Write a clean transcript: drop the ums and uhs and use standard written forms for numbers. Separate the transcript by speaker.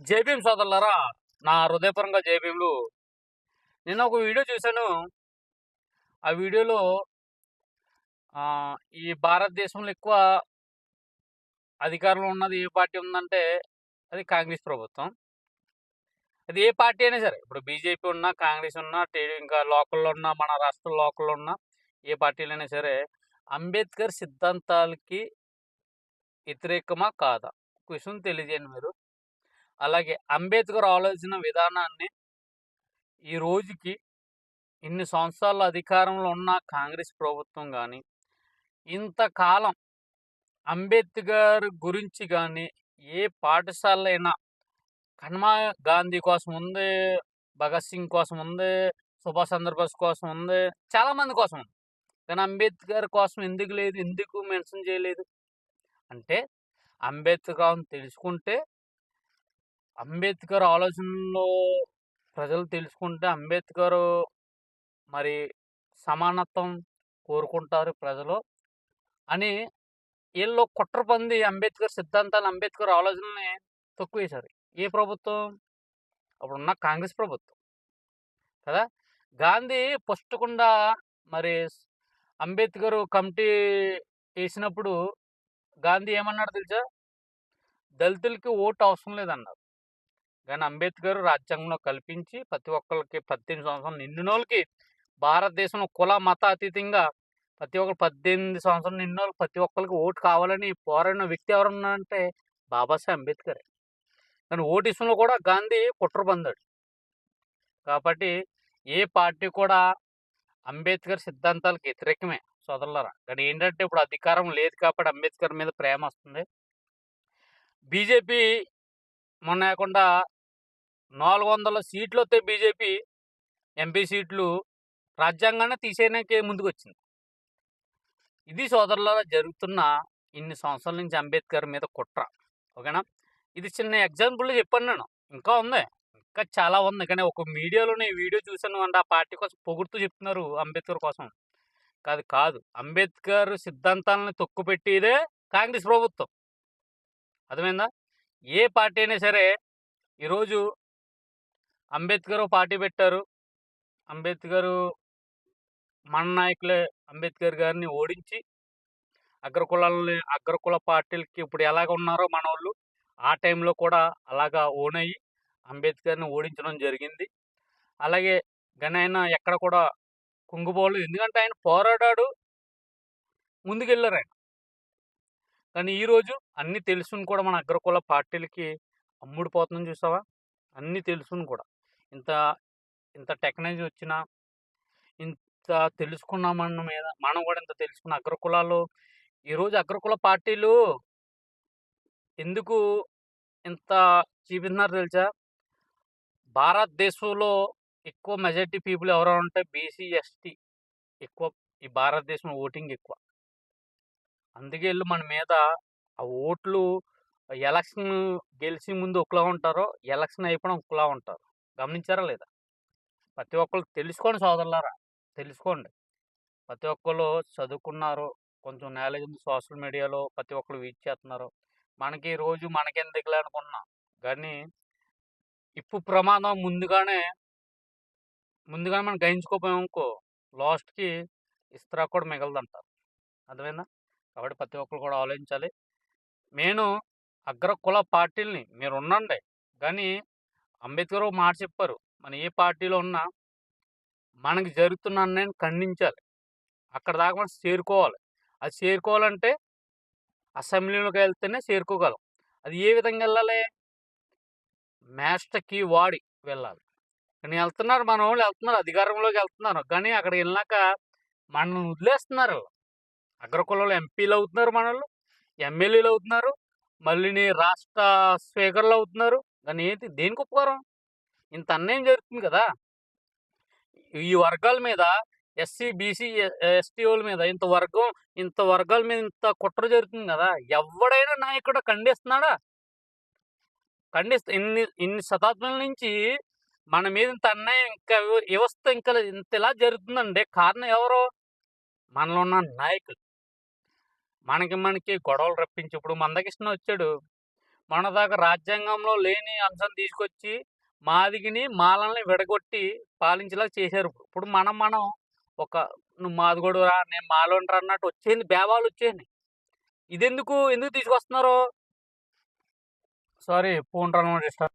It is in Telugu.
Speaker 1: జై భీమ్ సోదరులారా, నా హృదయపూర్వకంగా జై భీములు. నిన్న ఒక వీడియో చూశాను. ఆ వీడియోలో ఈ భారతదేశంలో ఎక్కువ అధికారంలో ఉన్నది ఏ పార్టీ ఉందంటే అది కాంగ్రెస్ ప్రభుత్వం. అది ఏ పార్టీ అయినా సరే, ఇప్పుడు బీజేపీ ఉన్నా, కాంగ్రెస్ ఉన్నా, ఇంకా లోకల్లో ఉన్న మన రాష్ట్ర లోకల్లో ఉన్న ఏ పార్టీలైనా సరే అంబేద్కర్ సిద్ధాంతాలకి వ్యతిరేకమా కాదా క్వశ్చన్ తెలియజేయండి మీరు. అలాగే అంబేద్కర్ ఆలోచన విధానాన్ని ఈ రోజుకి ఇన్ని సంవత్సరాల అధికారంలో ఉన్న కాంగ్రెస్ ప్రభుత్వం కానీ ఇంతకాలం అంబేద్కర్ గురించి కానీ ఏ పాఠశాలైనా కన్మా గాంధీ కోసం ఉంది, భగత్ సింగ్ కోసం ఉంది, సుభాష్ చంద్రబోస్ కోసం ఉంది, చాలామంది కోసం ఉంది. కానీ అంబేద్కర్ కోసం ఎందుకు లేదు, ఎందుకు మెన్షన్ చేయలేదు అంటే అంబేద్కర్ తెలుసుకుంటే, అంబేద్కర్ ఆలోచనలో ప్రజలు తెలుసుకుంటే అంబేద్కర్ మరి సమానత్వం కోరుకుంటారు ప్రజలు అని వీళ్ళు కుట్ర పొంది అంబేద్కర్ సిద్ధాంతాలు, అంబేద్కర్ ఆలోచనల్ని తొక్కివేశారు. ఏ ప్రభుత్వం? అప్పుడున్న కాంగ్రెస్ ప్రభుత్వం కదా. గాంధీ పుష్టకుండా మరి అంబేద్కర్ కమిటీ వేసినప్పుడు గాంధీ ఏమన్నాడు తెలుసా? దళితులకి ఓటు అవసరం లేదన్నారు. కానీ అంబేద్కర్ రాజ్యాంగంలో కల్పించి ప్రతి ఒక్కరికి 18 సంవత్సరాలు నిండినోళ్ళకి భారతదేశంలో కుల మత అతీతంగా ప్రతి ఒక్కరు 18 సంవత్సరాలు నిండినోళ్ళకి ప్రతి ఒక్కరికి ఓటు కావాలని పోరాడిన వ్యక్తి ఎవరన్నారంటే బాబాసాహెబ్ అంబేద్కరే. కానీ ఓటు విషయంలో కూడా గాంధీ కుట్ర పొందాడు. కాబట్టి ఏ పార్టీ కూడా అంబేద్కర్ సిద్ధాంతాలకు వ్యతిరేకమే సోదరులారా. కానీ ఏంటంటే ఇప్పుడు అధికారం లేదు కాబట్టి అంబేద్కర్ మీద ప్రేమ వస్తుంది. బీజేపీ మొన్న కాకుండా 400 సీట్లు వస్తే బీజేపీ ఎంపీ సీట్లు రాజ్యాంగాన్ని తీసేయడానికి ముందుకు వచ్చింది. ఇది సోదరులారా జరుగుతున్న ఇన్ని సంవత్సరాల నుంచి అంబేద్కర్ మీద కుట్ర. ఓకేనా? ఇది చిన్న ఎగ్జాంపుల్ చెప్పాను నేను. ఇంకా ఉంది, ఇంకా చాలా ఉంది. కానీ ఒక మీడియాలోనే వీడియో చూశాను అంటే ఆ పార్టీ కోసం పొగుడుతూ చెప్తున్నారు అంబేద్కర్ కోసం. కాదు, అంబేద్కర్ సిద్ధాంతాలను తొక్కుపెట్టేదే కాంగ్రెస్ ప్రభుత్వం. అర్థమైందా? ఏ పార్టీ అయినా సరే ఈరోజు అంబేద్కర్ పార్టీ పెట్టారు. అంబేద్కర్ మన నాయకులే అంబేద్కర్ గారిని ఓడించి అగ్రకుల పార్టీలకి ఇప్పుడు ఎలాగ ఉన్నారో మన వాళ్ళు ఆ టైంలో కూడా అలాగా ఓన్ అయ్యి అంబేద్కర్ని ఓడించడం జరిగింది. అలాగే కానీ ఆయన ఎక్కడ కూడా కుంగిపోలేదు. ఎందుకంటే ఆయన పోరాడాడు, ముందుకెళ్ళారు ఆయన. కానీ ఈరోజు అన్నీ తెలుసుని కూడా మన అగ్రకుల పార్టీలకి అమ్ముడిపోతుందని చూసావా? అన్నీ తెలుసుని కూడా ఇంత ఇంత టెక్నాలజీ వచ్చినా, ఇంత తెలుసుకున్నామన్న మీద మనం కూడా ఇంత తెలుసుకున్న అగ్రకులాలు ఈరోజు అగ్రకుల పార్టీలు ఎందుకు ఇంత చూపిస్తున్నారు తెలుసా? భారతదేశంలో ఎక్కువ మెజారిటీ పీపుల్ ఎవరో ఉంటే బీసీ ఎస్టీ ఎక్కువ ఈ భారతదేశంలో ఓటింగ్ ఎక్కువ. అందుకే వీళ్ళు మన మీద ఆ ఓట్లు ఎలక్షన్ గెలిచి ముందు ఒకలా ఉంటారో, ఎలక్షన్ అయిపోయినా ఒకలా ఉంటారు. గమనించారా లేదా? ప్రతి ఒక్కరు తెలుసుకోండి సోదరులారా, తెలుసుకోండి. ప్రతి ఒక్కరు చదువుకున్నారు, కొంచెం నాలెడ్జ్ ఉంది, సోషల్ మీడియాలో ప్రతి ఒక్కరు వీచ్ చేస్తున్నారు. మనకి రోజు మనకెందుకులే అనుకున్నాం. కానీ ఇప్పు ప్రమాదం ముందుగానే మనం గ్రహించుకోపోయామనుకో లాస్ట్కి ఇస్త్రా కూడా మిగలదంటారు. అర్థమైందా? కాబట్టి ప్రతి ఒక్కరు కూడా ఆలోచించాలి. నేను అగ్రకుల పార్టీలని మీరు ఉండండి, కానీ అంబేద్కర్ ఒక మాట చెప్పారు, మన ఏ పార్టీలో ఉన్నా మనకి జరుగుతున్న అన్యాయాన్ని ఖండించాలి. అక్కడ దాకా మనం చేరుకోవాలి. అది చేరుకోవాలంటే అసెంబ్లీలోకి వెళ్తేనే చేరుకోగలం. అది ఏ విధంగా వెళ్ళాలి? మాస్టర్ కీ వాడి వెళ్ళాలి. కానీ వెళ్తున్నారు, మన వాళ్ళు వెళ్తున్నారు, అధికారంలోకి వెళ్తున్నారు. కానీ అక్కడికి వెళ్ళాక మనల్ని వదిలేస్తున్నారు. అగ్రకులంలో ఎంపీలు అవుతున్నారు, మనోళ్ళు ఎమ్మెల్యేలు అవుతున్నారు, మళ్ళీ రాష్ట్ర స్పీకర్లు అవుతున్నారు. కానీ ఏంటి, దేనికి ఉపకారం? ఇంత అన్యాయం జరుగుతుంది కదా. ఈ వర్గాల మీద ఎస్సీ బీసీ ఎస్టీ వాళ్ళ మీద ఇంత వర్గాల మీద ఇంత కుట్ర జరుగుతుంది కదా. ఎవడైనా నాయకుడు ఖండిస్తున్నాడా? ఇన్ని శతాబ్దాల నుంచి మన మీద ఇంత అన్యాయం ఇంకా వ్యవస్థ ఇంకా ఇంతలా జరుగుతుందంటే కారణం ఎవరు? మనలో ఉన్న నాయకులు. మనకి గొడవలు రప్పించి ఇప్పుడు మందకృష్ణ వచ్చాడు, మొన్నదాకా రాజ్యాంగంలో లేని అంశం తీసుకొచ్చి మాదిగిని, మాలల్ని విడగొట్టి పాలించేలాగా చేశారు. ఇప్పుడు మనం ఒక "నువ్వు మాదిగోడురా, నేను మాలోనిరా" అన్నట్టు వచ్చేయింది. భేదాలొచ్చేయినాయి. ఎందుకు తీసుకొస్తున్నారు? సారీ, ఫోన్ రావడం డిస్టర్బ్